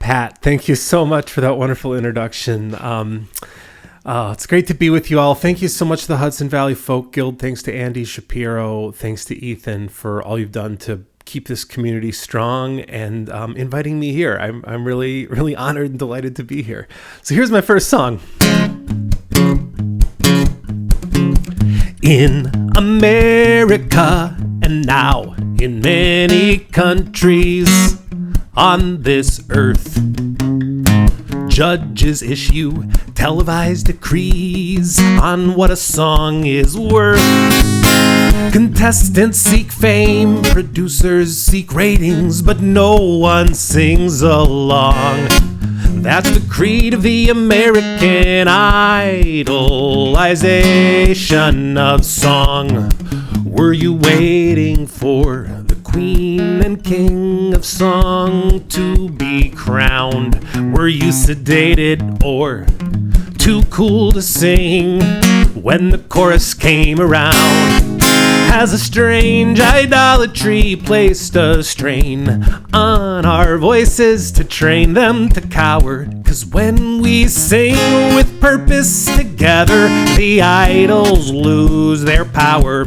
Pat, thank you so much for that wonderful introduction. It's great to be with you all. Thank you so much to the Hudson Valley Folk Guild. Thanks to Andy Shapiro. Thanks to Ethan for all you've done to keep this community strong and inviting me here. I'm really, really honored and delighted to be here. So here's my first song. In America and now in many countries on this earth, judges issue televised decrees on what a song is worth. Contestants seek fame, producers seek ratings, but no one sings along. That's the creed of the American idolization of song. Were you waiting for the queen and king of song to be crowned? Were you sedated or too cool to sing when the chorus came around? Has a strange idolatry placed a strain on our voices to train them to cower? 'Cause when we sing with purpose together, the idols lose their power.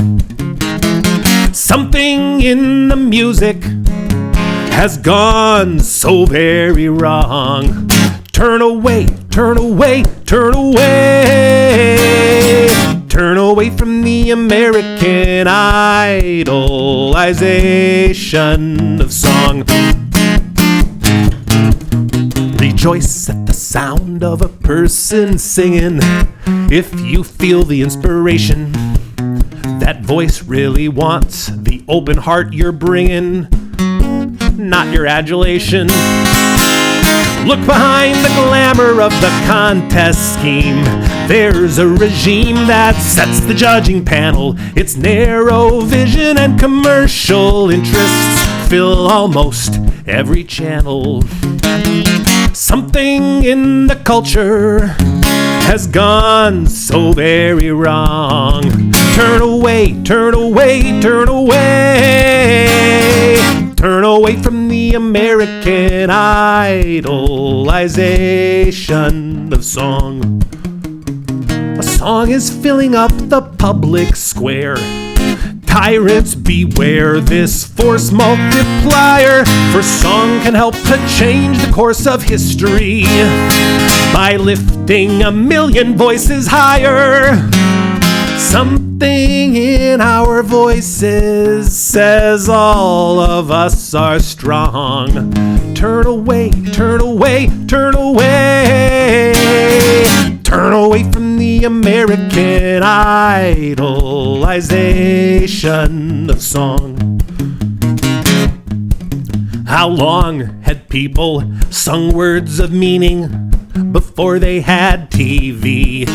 Something in the music has gone so very wrong. Turn away, turn away, turn away. Turn away from the American idolization of song. Rejoice at the sound of a person singing. If you feel the inspiration, that voice really wants the open heart you're bringing, not your adulation. Look behind the glamour of the contest scheme. There's a regime that sets the judging panel. Its narrow vision and commercial interests fill almost every channel. Something in the culture has gone so very wrong. Turn away, turn away, turn away. Turn away from the American idolization of song. A song is filling up the public square. Tyrants beware this force multiplier, for song can help to change the course of history by lifting a million voices higher. Something in our voices says all of us are strong. Turn away, turn away, turn away. Turn away from the American idolization of song. How long had people sung words of meaning before they had TV?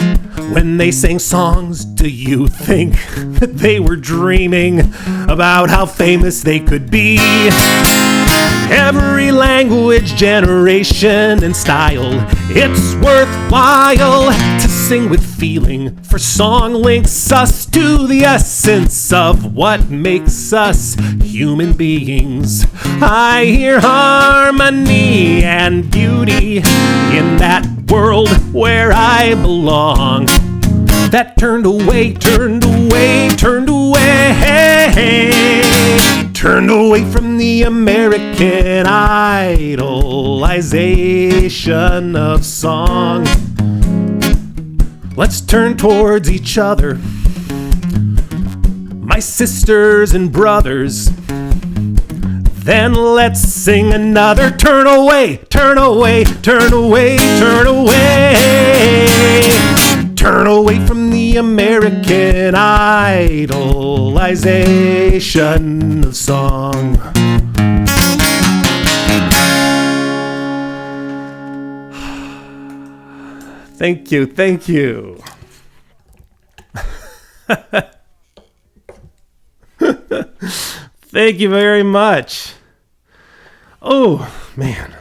When they sang songs, do you think that they were dreaming about how famous they could be? Every language, generation, and style, it's worthwhile to sing with feeling, for song links us to the essence of what makes us human beings. I hear harmony and beauty in that world where I belong. That turned away, turned away, turned away. Turned away from the American idolization of song. Let's turn towards each other, my sisters and brothers. Then let's sing another. Turn away, turn away, turn away, turn away. Turn away from the American idolization of song. Thank you, thank you. Thank you very much. Oh, man.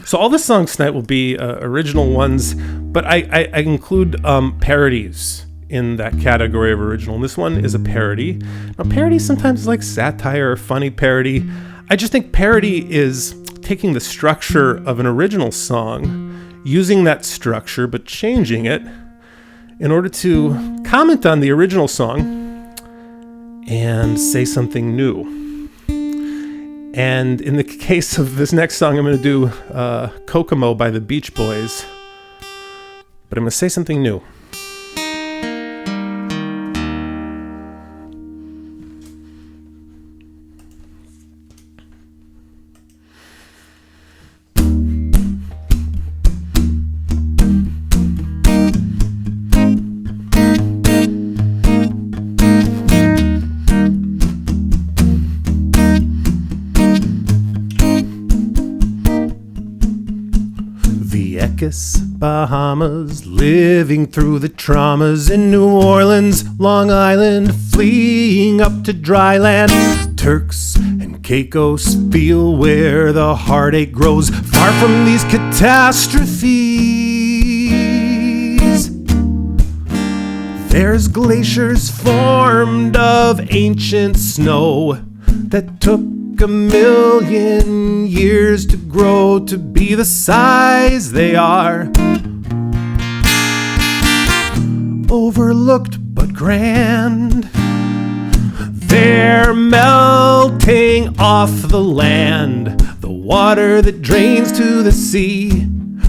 So all the songs tonight will be original ones, but I include parodies in that category of original. And this one is a parody. Now, parody sometimes is like satire or funny parody. I just think parody is taking the structure of an original song, using that structure but changing it in order to comment on the original song and say something new. And in the case of this next song, I'm going to do Kokomo by the Beach Boys, but I'm going to say something new. Bahamas, living through the traumas in New Orleans, Long Island, fleeing up to dry land. Turks and Caicos feel where the heartache grows, far from these catastrophes. There's glaciers formed of ancient snow that took 1,000,000 years to grow to be the size they are. Overlooked but grand, they're melting off the land. The water that drains to the sea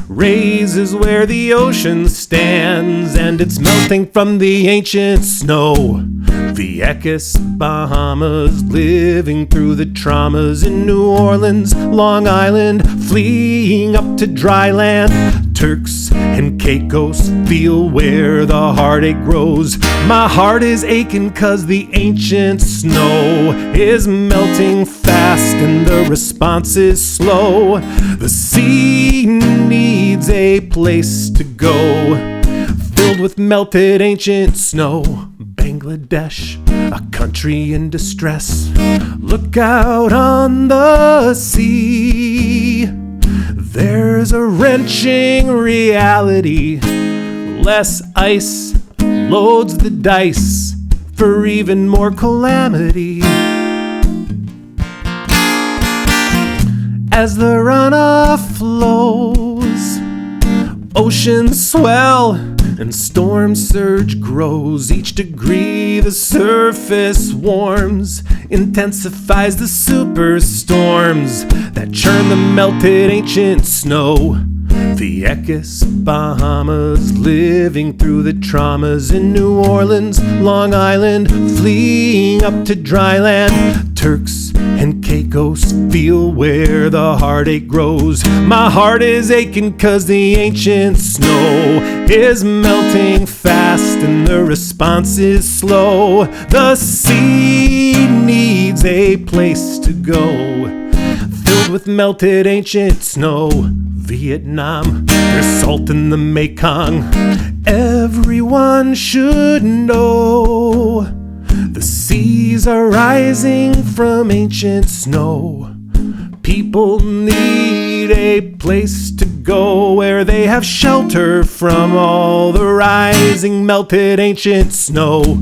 raises where the ocean stands, and it's melting from the ancient snow. Vieques, Bahamas, living through the traumas in New Orleans, Long Island, fleeing up to dry land. Turks and Caicos feel where the heartache grows. My heart is aching 'cause the ancient snow is melting fast and the response is slow. The sea needs a place to go, filled with melted ancient snow. Bangladesh, a country in distress. Look out on the sea. There's a wrenching reality. Less ice loads the dice for even more calamity. As the runoff flows, oceans swell and storm surge grows. Each degree the surface warms intensifies the superstorms that churn the melted ancient snow. Vieques, Bahamas, living through the traumas in New Orleans, Long Island, fleeing up to dry land. Turks and Caicos feel where the heartache grows. My heart is aching 'cause the ancient snow is melting fast and the response is slow. The sea needs a place to go, filled with melted ancient snow. Vietnam, there's salt in the Mekong. Everyone should know the seas are rising from ancient snow. People need a place to go where they have shelter from all the rising melted ancient snow.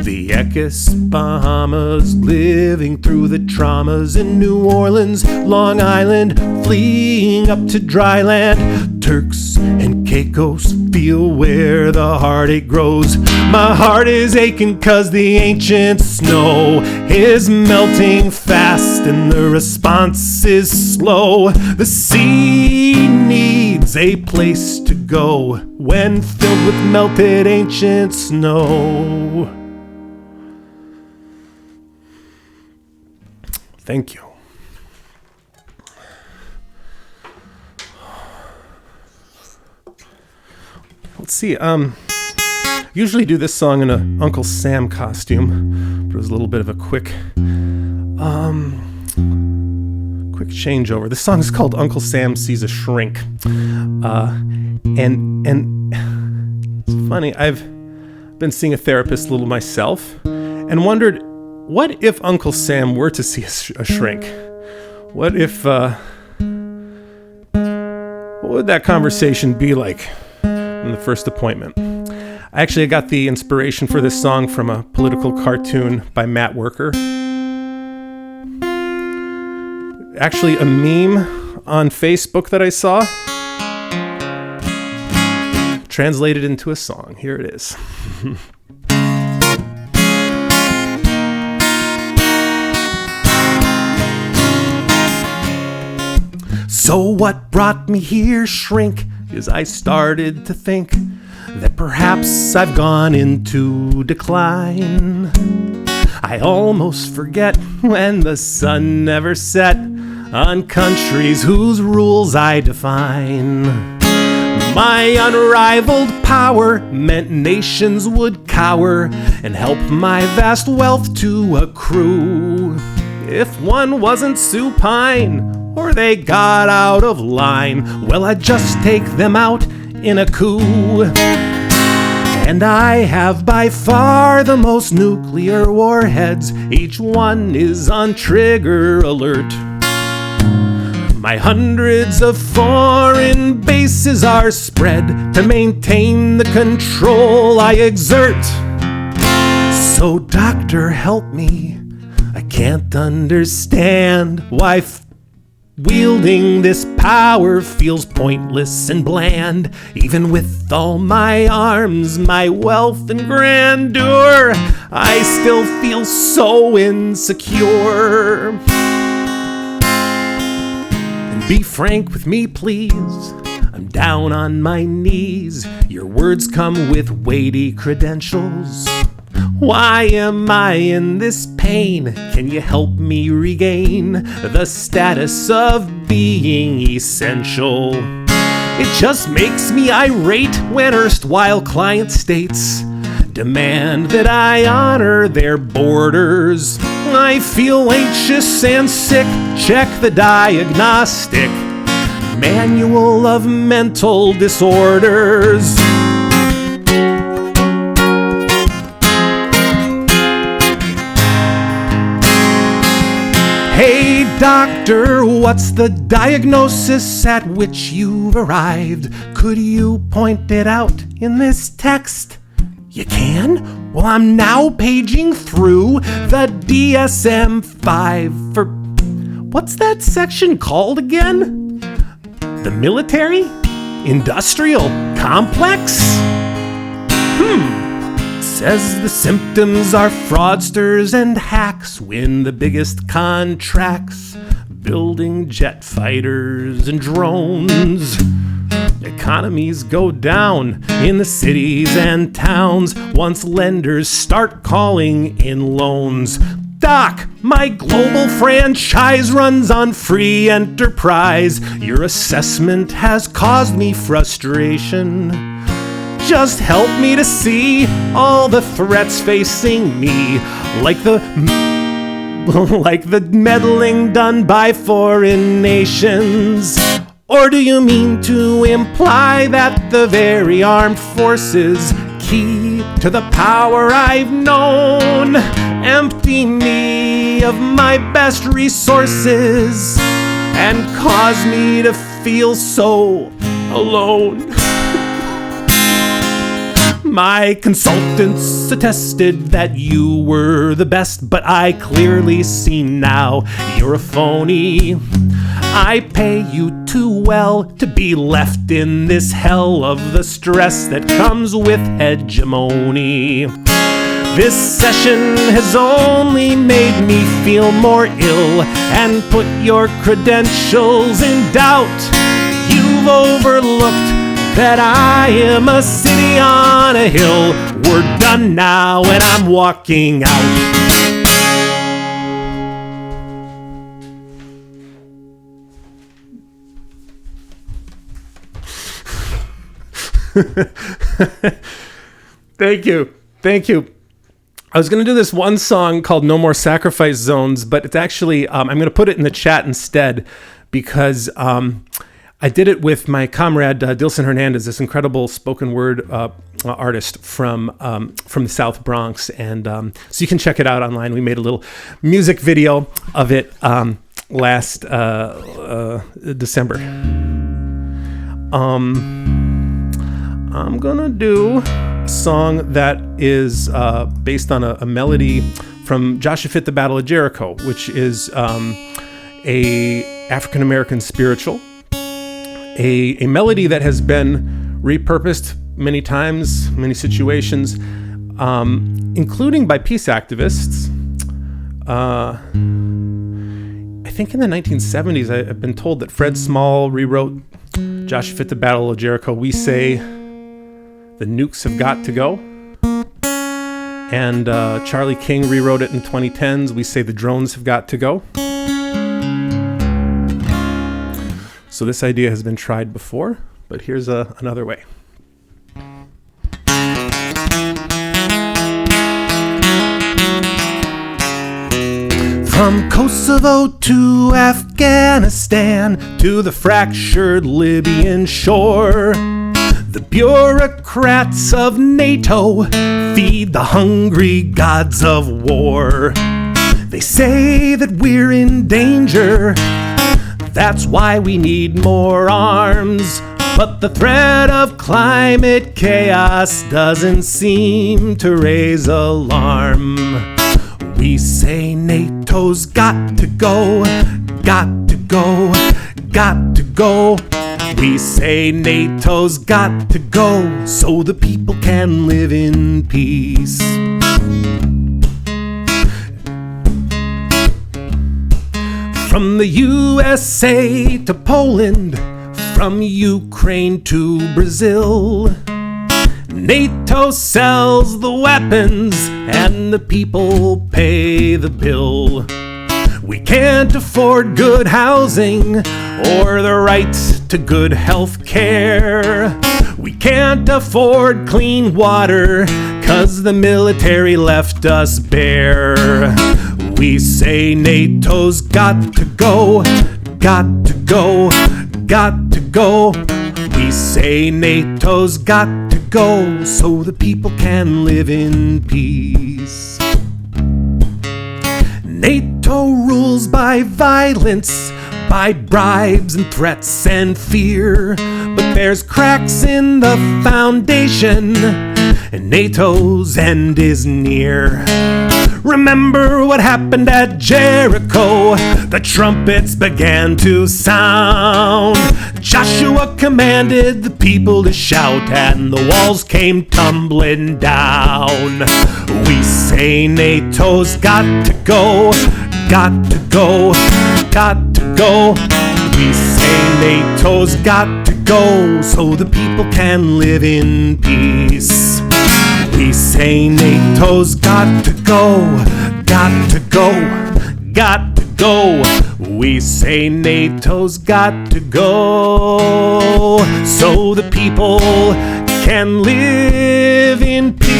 Vieques, Bahamas, living through the traumas in New Orleans, Long Island, fleeing up to dry land. Turks and Caicos feel where the heartache grows. My heart is aching 'cause the ancient snow is melting fast and the response is slow. The sea needs a place to go when filled with melted ancient snow. Thank you. Let's see, usually do this song in a Uncle Sam costume, but it was a little bit of a quick changeover. This song is called Uncle Sam Sees a Shrink. And it's funny, I've been seeing a therapist a little myself and wondered, what if Uncle Sam were to see a shrink? What if, what would that conversation be like in the first appointment? I got the inspiration for this song from a political cartoon by Matt Worker. Actually, a meme on Facebook that I saw. Translated into a song. Here it is. So what brought me here, shrink, is I started to think that perhaps I've gone into decline. I almost forget when the sun never set on countries whose rules I define. My unrivaled power meant nations would cower and help my vast wealth to accrue. If one wasn't supine or they got out of line, well, I'd just take them out in a coup. And I have by far the most nuclear warheads. Each one is on trigger alert. My hundreds of foreign bases are spread to maintain the control I exert. So doctor, help me. I can't understand why wielding this power feels pointless and bland. Even with all my arms, my wealth and grandeur, I still feel so insecure. And be frank with me, please. I'm down on my knees. Your words come with weighty credentials. Why am I in this pain? Can you help me regain the status of being essential? It just makes me irate when erstwhile client states demand that I honor their borders. I feel anxious and sick. Check the diagnostic manual of mental disorders. Hey doctor, what's the diagnosis at which you've arrived? Could you point it out in this text? You can? Well, I'm now paging through the DSM-5 for... What's that section called again? The military? Industrial complex? Says the symptoms are fraudsters and hacks win the biggest contracts, building jet fighters and drones. Economies go down in the cities and towns once lenders start calling in loans. Doc, my global franchise runs on free enterprise. Your assessment has caused me frustration. Just help me to see all the threats facing me, like the meddling done by foreign nations. Or do you mean to imply that the very armed forces, key to the power I've known, empty me of my best resources and cause me to feel so alone? My consultants attested that you were the best, but I clearly see now you're a phony. I pay you too well to be left in this hell of the stress that comes with hegemony. This session has only made me feel more ill and put your credentials in doubt. You've overlooked that I am a city on a hill. We're done now and I'm walking out. Thank you. I was going to do this one song called No More Sacrifice Zones, but it's actually, I'm going to put it in the chat instead because I did it with my comrade Dilson Hernandez, this incredible spoken word artist from the South Bronx, and so you can check it out online. We made a little music video of it last December. I'm gonna do a song that is based on a melody from Joshua Fit the Battle of Jericho, which is a African-American spiritual, a melody that has been repurposed many times, many situations, including by peace activists. I think in the 1970s, I've been told that Fred Small rewrote Joshua Fit the Battle of Jericho. We say the nukes have got to go. And Charlie King rewrote it in 2010s. We say the drones have got to go. So this idea has been tried before, but here's another way. From Kosovo to Afghanistan to the fractured Libyan shore, the bureaucrats of NATO feed the hungry gods of war. They say that we're in danger, that's why we need more arms. But the threat of climate chaos doesn't seem to raise alarm. We say NATO's got to go, got to go, got to go. We say NATO's got to go so the people can live in peace. From the USA to Poland, from Ukraine to Brazil, NATO sells the weapons and the people pay the bill. We can't afford good housing or the right to good health care. We can't afford clean water 'cause the military left us bare. We say NATO's got to go, got to go, got to go. We say NATO's got to go so the people can live in peace. NATO rules by violence, by bribes and threats and fear. But there's cracks in the foundation, and NATO's end is near. Remember what happened at Jericho? The trumpets began to sound. Joshua commanded the people to shout, and the walls came tumbling down. We say NATO's got to go, got to go, got to go. We say NATO's got to go so the people can live in peace. We say NATO's got to go, got to go, got to go. We say NATO's got to go so the people can live in peace.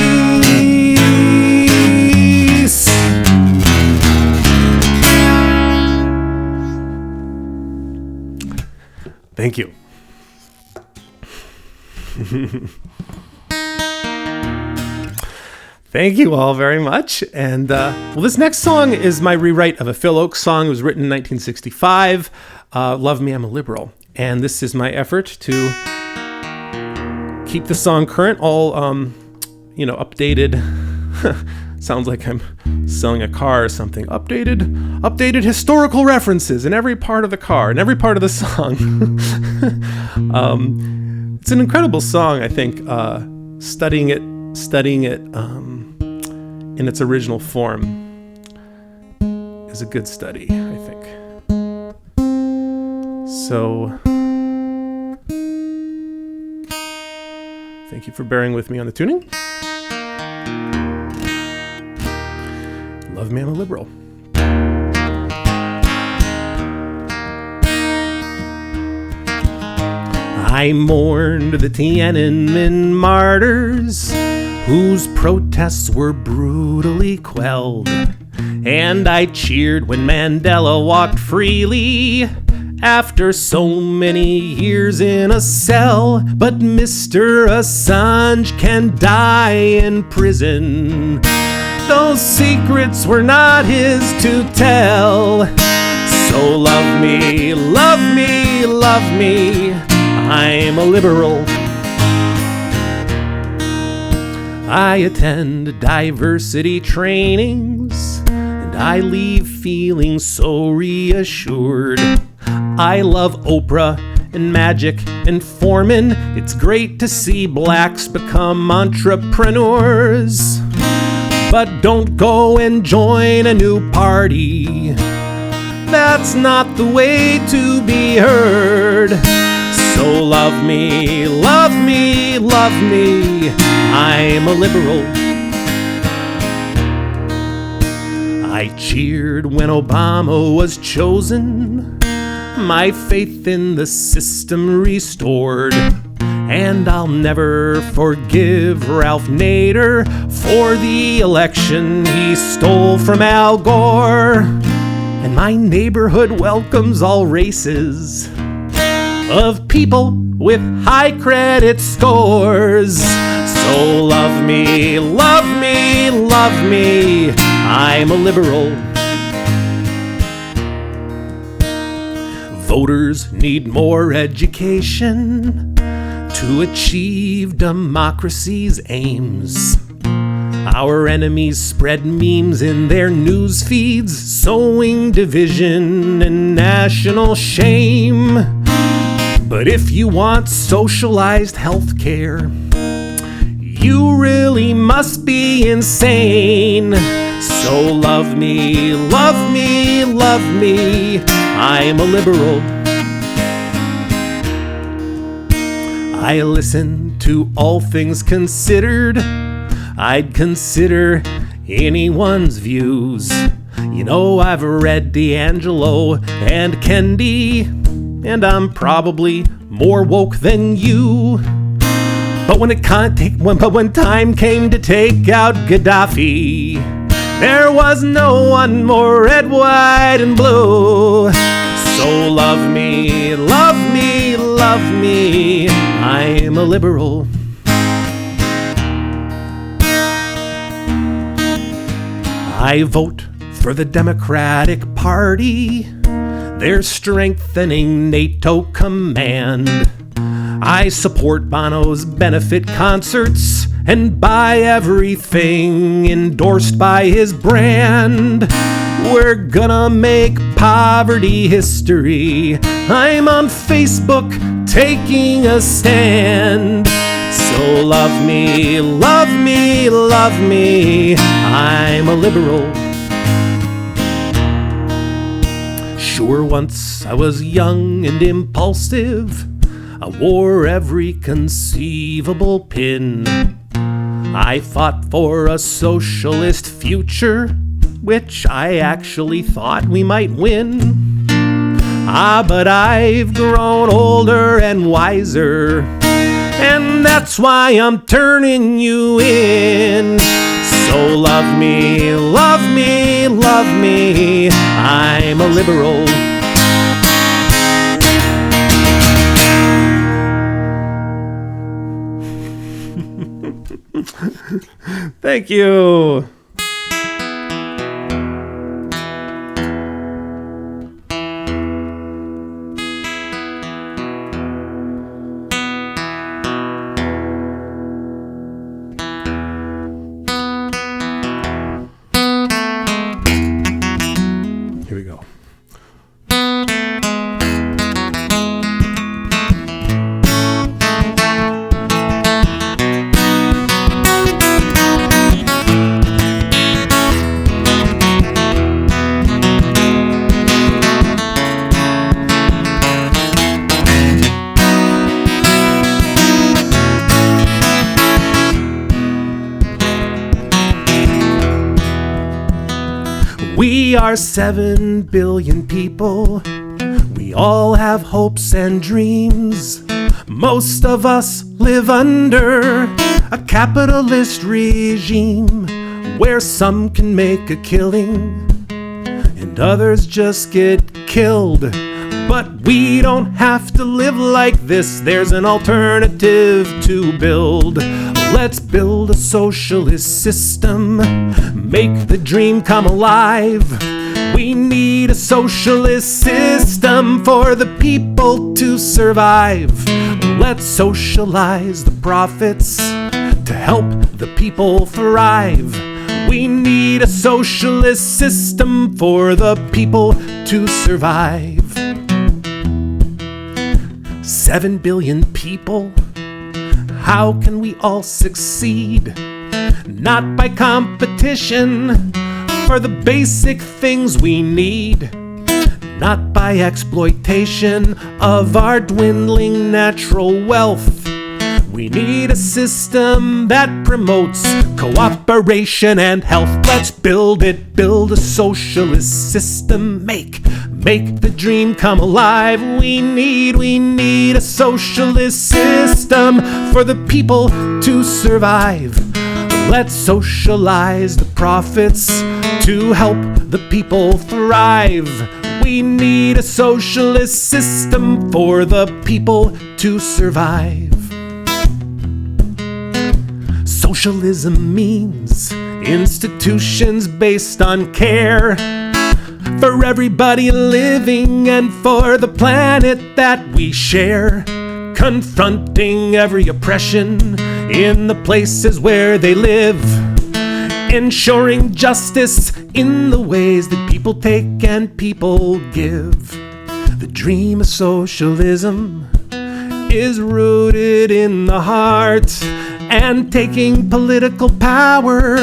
Thank you. Thank you all very much. And well, this next song is my rewrite of a Phil Oakes song. It was written in 1965. Love Me, I'm a Liberal. And this is my effort to keep the song current, all updated. Sounds like I'm selling a car or something. Updated historical references in every part of the car, in every part of the song. It's an incredible song, I think. Studying it in its original form is a good study, I think. So, thank you for bearing with me on the tuning. Love Me, I'm a Liberal. I mourned the Tiananmen martyrs, whose protests were brutally quelled. And I cheered when Mandela walked freely after so many years in a cell. But Mr. Assange can die in prison. Those secrets were not his to tell. So love me, love me, love me, I'm a liberal. I attend diversity trainings, and I leave feeling so reassured. I love Oprah and Magic and Foreman. It's great to see blacks become entrepreneurs. But don't go and join a new party. That's not the way to be heard. So love me, love me, love me. I'm a liberal. I cheered when Obama was chosen, my faith in the system restored. And I'll never forgive Ralph Nader for the election he stole from Al Gore. And my neighborhood welcomes all races of people with high credit scores. So love me, love me, love me. I'm a liberal. Voters need more education to achieve democracy's aims. Our enemies spread memes in their news feeds, sowing division and national shame. But if you want socialized healthcare, you really must be insane. So love me, love me, love me. I'm a liberal. I listen to All Things Considered. I'd consider anyone's views. You know, I've read D'Angelo and Kendi, and I'm probably more woke than you. But when time came to take out Gaddafi, there was no one more red, white, and blue. So love me, love me, love me. I'm a liberal. I vote for the Democratic Party. They're strengthening NATO command. I support Bono's benefit concerts and buy everything endorsed by his brand. We're gonna make poverty history. I'm on Facebook taking a stand. So love me, love me, love me. I'm a liberal. Sure, once I was young and impulsive. I wore every conceivable pin. I fought for a socialist future, which I actually thought we might win. But I've grown older and wiser, and that's why I'm turning you in. So love me, love me, love me. I'm a liberal. Thank you. Here we go. We are 7 billion people. We all have hopes and dreams. Most of us live under a capitalist regime where some can make a killing and others just get killed. But we don't have to live like this. There's an alternative to build. Let's build a socialist system, make the dream come alive. We need a socialist system for the people to survive. Let's socialize the profits to help the people thrive. We need a socialist system for the people to survive. 7 billion people, how can we all succeed? Not by competition for the basic things we need. Not by exploitation of our dwindling natural wealth. We need a system that promotes cooperation and health. Let's build it, build a socialist system. Make the dream come alive. We need a socialist system for the people to survive. Let's socialize the profits to help the people thrive. We need a socialist system for the people to survive. Socialism means institutions based on care for everybody living and for the planet that we share. Confronting every oppression in the places where they live. Ensuring justice in the ways that people take and people give. The dream of socialism is rooted in the heart, and taking political power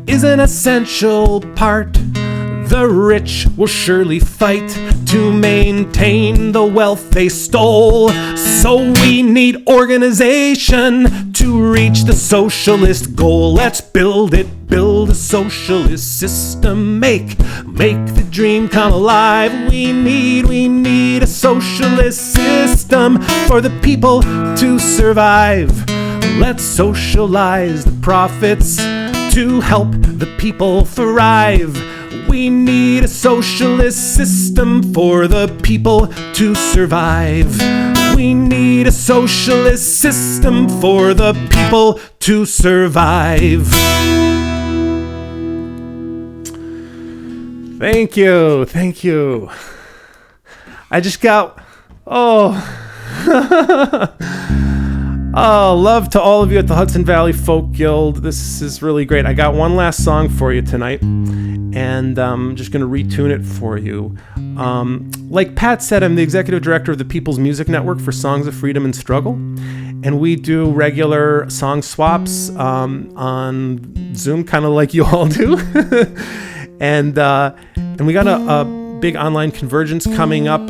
is an essential part. The rich will surely fight to maintain the wealth they stole. So we need organization to reach the socialist goal. Let's build it, build a socialist system. Make the dream come alive. We need a socialist system for the people to survive. Let's socialize the profits to help the people thrive. We need a socialist system for the people to survive. We need a socialist system for the people to survive. Thank you. I just got, love to all of you at the Hudson Valley Folk Guild. This is really great. I got one last song for you tonight, and I'm just going to retune it for you. Like Pat said, I'm the executive director of the People's Music Network for Songs of Freedom and Struggle, and we do regular song swaps on Zoom, kind of like you all do. and we got a big online convergence coming up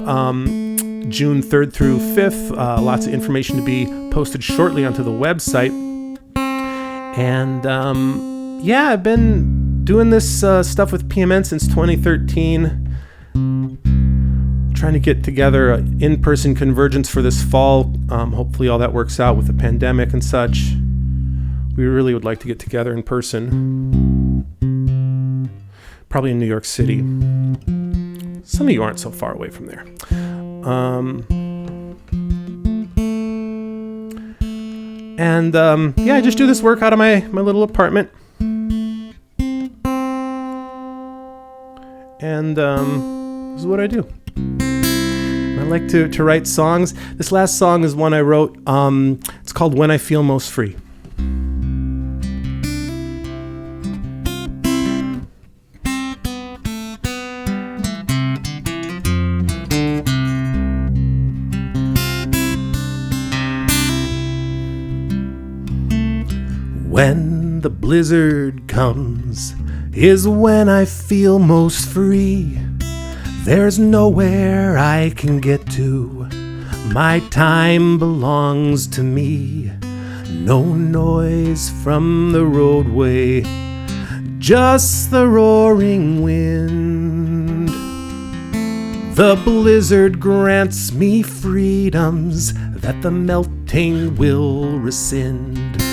June 3rd through 5th. Lots of information to be posted shortly onto the website. And I've been doing this stuff with PMN since 2013. Trying to get together an in-person convergence for this fall. Hopefully all that works out with the pandemic and such. We really would like to get together in person. Probably in New York City. Some of you aren't so far away from there. I just do this work out of my little apartment. And this is what I do. I like to write songs. This last song is one I wrote. It's called When I Feel Most Free. When the blizzard comes is when I feel most free. There's nowhere I can get to. My time belongs to me. No noise from the roadway, just the roaring wind. The blizzard grants me freedoms that the melting will rescind.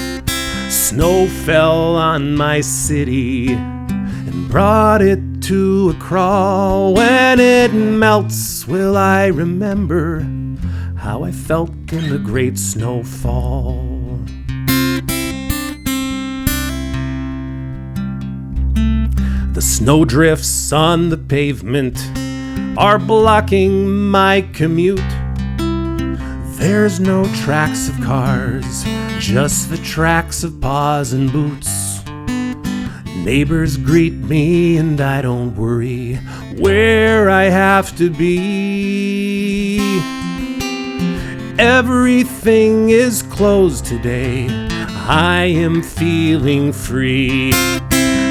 Snow fell on my city and brought it to a crawl. When it melts, will I remember how I felt in the great snowfall. The snowdrifts on the pavement are blocking my commute. There's no tracks of cars, just the tracks of paws and boots. Neighbors greet me and I don't worry where I have to be. Everything is closed today. I am feeling free.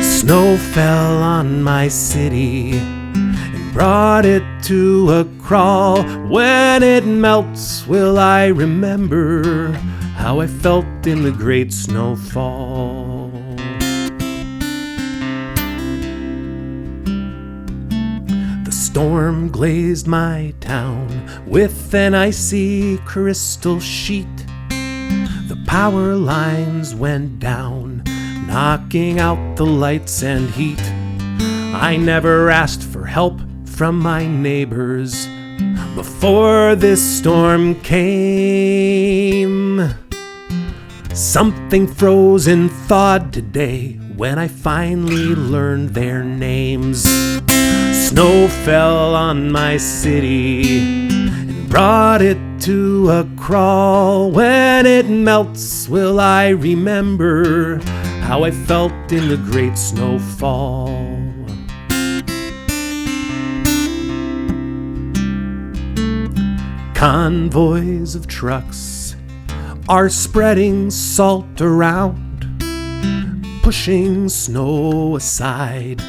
Snow fell on my city and brought it to a crawl. When it melts, will I remember how I felt in the great snowfall? The storm glazed my town with an icy crystal sheet. The power lines went down, knocking out the lights and heat. I never asked for help from my neighbors before this storm came. Something frozen thawed today when I finally learned their names. Snow fell on my city and brought it to a crawl. When it melts, will I remember how I felt in the great snowfall? Convoys of trucks are spreading salt around, pushing snow aside,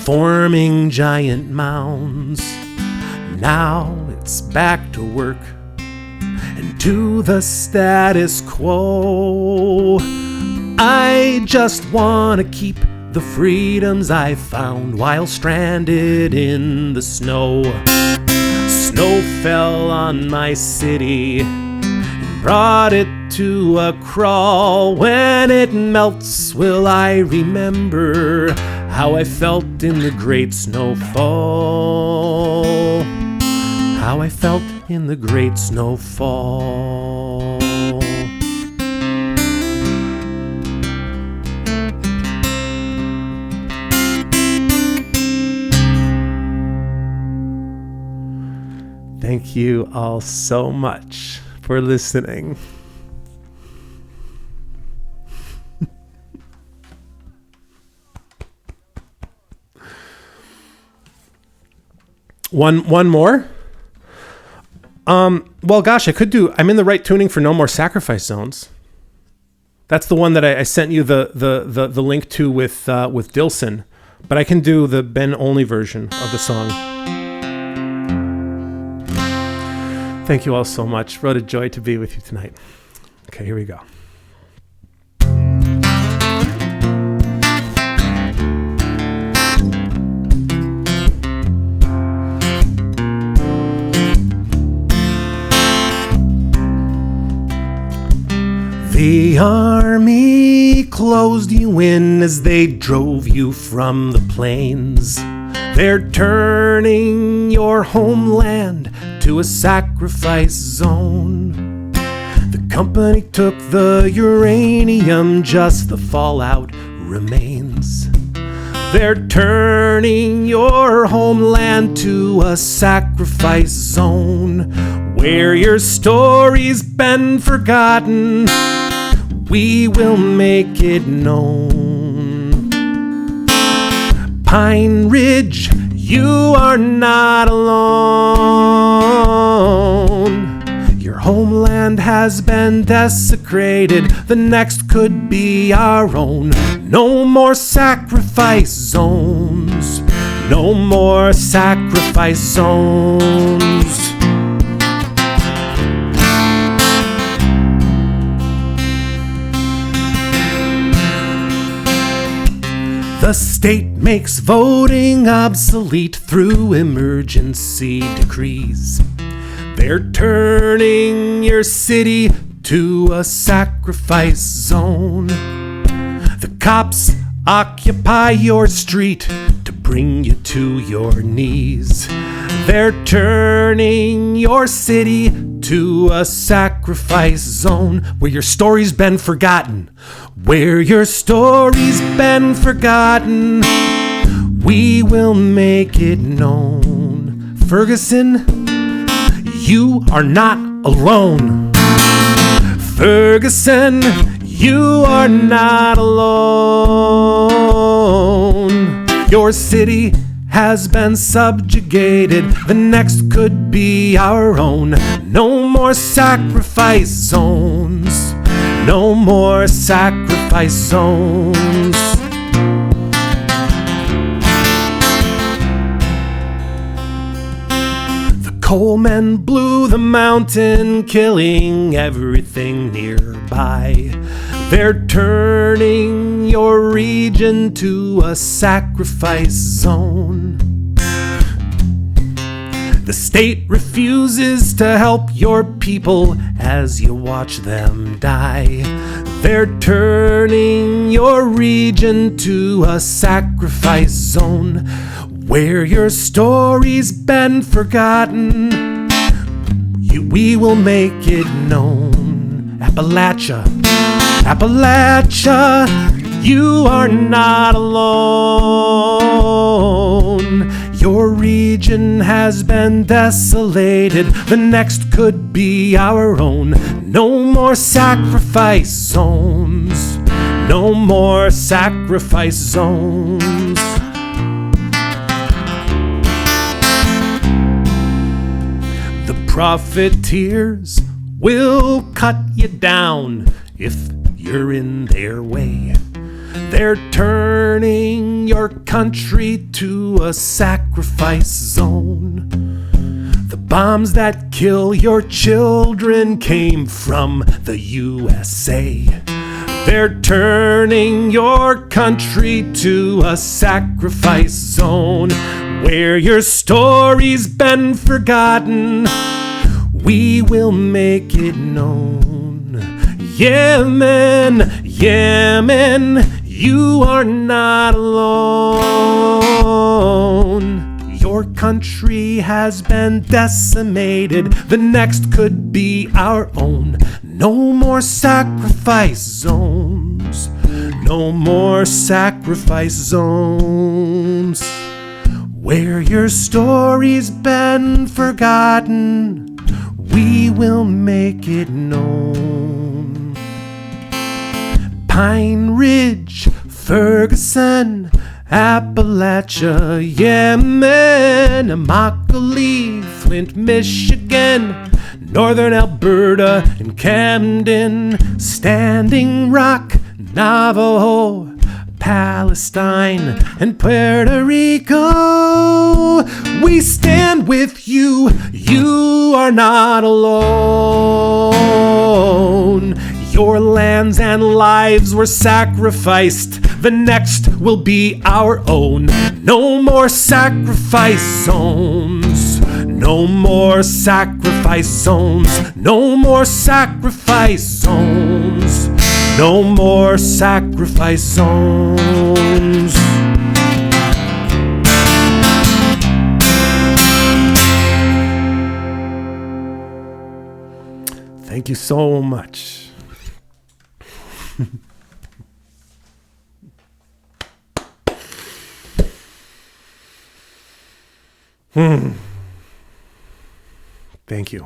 forming giant mounds. Now it's back to work and to the status quo. I just want to keep the freedoms I found while stranded in the snow. Snow fell on my city and brought it to a crawl. When it melts, will I remember how I felt in the great snowfall? How I felt in the great snowfall. Thank you all so much for listening. One more. Well, gosh, I'm in the right tuning for No More Sacrifice Zones. That's the one that I sent you the link to with Dilson, but I can do the Ben only version of the song. Thank you all so much. What a joy to be with you tonight. Okay, here we go. The army closed you in as they drove you from the plains. They're turning your homeland to a sacrifice zone. The company took the uranium, just the fallout remains. They're turning your homeland to a sacrifice zone where your story's been forgotten. We will make it known. Pine Ridge, you are not alone. Your homeland has been desecrated. The next could be our own. No more sacrifice zones. No more sacrifice zones. The state makes voting obsolete through emergency decrees. They're turning your city to a sacrifice zone. The cops occupy your street to bring you to your knees. They're turning your city to a sacrifice zone where your story's been forgotten. Where your story's been forgotten, we will make it known. Ferguson, you are not alone. Ferguson, you are not alone. Your city has been subjugated, the next could be our own. No more sacrifice zones. No more sacrifice zones. The coalmen blew the mountain, killing everything nearby. They're turning your region to a sacrifice zone. The state refuses to help your people as you watch them die. They're turning your region to a sacrifice zone where your story's been forgotten. We will make it known. Appalachia, Appalachia, you are not alone. Your region has been desolated, the next could be our own. No more sacrifice zones. No more sacrifice zones. The profiteers will cut you down if you're in their way. They're turning your country to a sacrifice zone. The bombs that kill your children came from the USA. They're turning your country to a sacrifice zone where your story's been forgotten. We will make it known. Yemen, Yemen, you are not alone. Your country has been decimated, the next could be our own. No more sacrifice zones. No more sacrifice zones where your story's been forgotten. We will make it known. Pine Ridge, Ferguson, Appalachia, Yemen, Immokalee, Flint, Michigan, Northern Alberta and Camden, Standing Rock, Navajo, Palestine and Puerto Rico. We stand with you. You are not alone. Your lands and lives were sacrificed. The next will be our own. No more sacrifice zones. No more sacrifice zones. No more sacrifice zones. No more sacrifice zones. Thank you so much. Thank you.